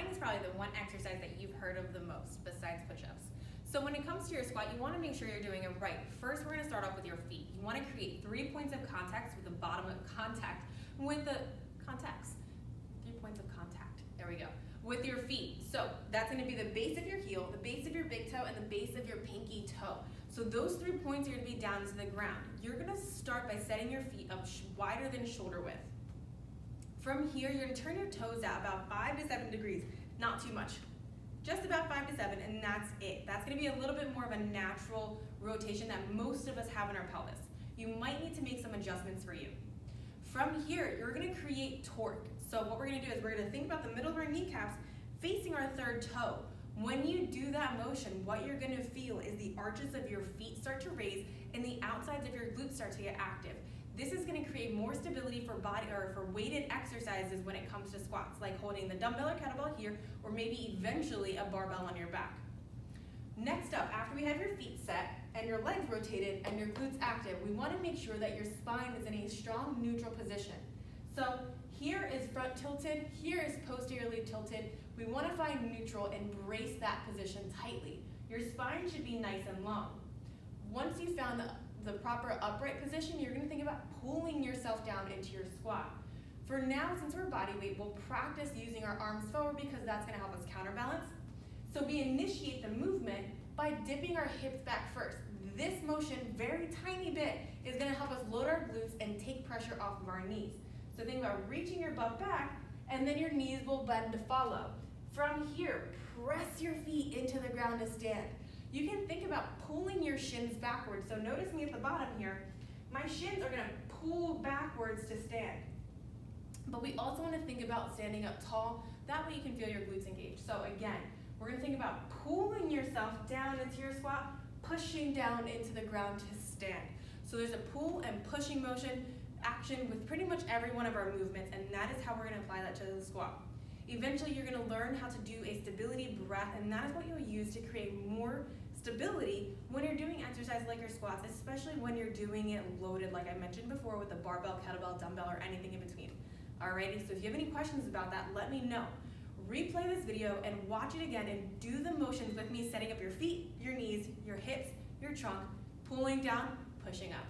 squatting is probably the one exercise that you've heard of the most besides push-ups. So when it comes to your squat, you want to make sure you're doing it right. First, we're going to start off with your feet. You want to create 3 points of contact with the bottom of contact with the contacts. 3 points of contact. There we go. With your feet. So that's going to be the base of your heel, the base of your big toe, and the base of your pinky toe. So those 3 points are going to be down to the ground. You're going to start by setting your feet up wider than shoulder width. From here, you're going to turn your toes out about 5 to 7 degrees, not too much. Just about 5 to 7, and that's it. That's going to be a little bit more of a natural rotation that most of us have in our pelvis. You might need to make some adjustments for you. From here, you're going to create torque. So what we're going to do is we're going to think about the middle of our kneecaps facing our third toe. When you do that motion, what you're going to feel is the arches of your feet start to raise and the outsides of your glutes start to get active. This is going to create more stability for body or for weighted exercises when it comes to squats, like holding the dumbbell or kettlebell here, or maybe eventually a barbell on your back. Next up, after we have your feet set and your legs rotated and your glutes active, we want to make sure that your spine is in a strong neutral position. So here is front tilted, here is posteriorly tilted. We want to find neutral and brace that position tightly. Your spine should be nice and long. Once you found the proper upright position, you're going to think about pulling yourself down into your squat. For now, since we're body weight, we'll practice using our arms forward because that's going to help us counterbalance. So we initiate the movement by dipping our hips back first. This motion, very tiny bit, is going to help us load our glutes and take pressure off of our knees. So think about reaching your butt back, and then your knees will bend to follow. From here, press your feet into the ground to stand. You can think about pulling your shins backwards. So notice me at the bottom here. My shins are going to pull backwards to stand. But we also want to think about standing up tall. That way you can feel your glutes engaged. So again, we're going to think about pulling yourself down into your squat, pushing down into the ground to stand. So there's a pull and pushing motion action with pretty much every one of our movements, and that is how we're going to apply that to the squat. Eventually, you're going to learn how to do a stability breath, and that is what you'll use to create more stability when you're doing exercise like your squats, especially when you're doing it loaded, like I mentioned before, with a barbell, kettlebell, dumbbell, or anything in between. Alrighty, so if you have any questions about that, let me know. Replay this video and watch it again and do the motions with me, setting up your feet, your knees, your hips, your trunk, pulling down, pushing up.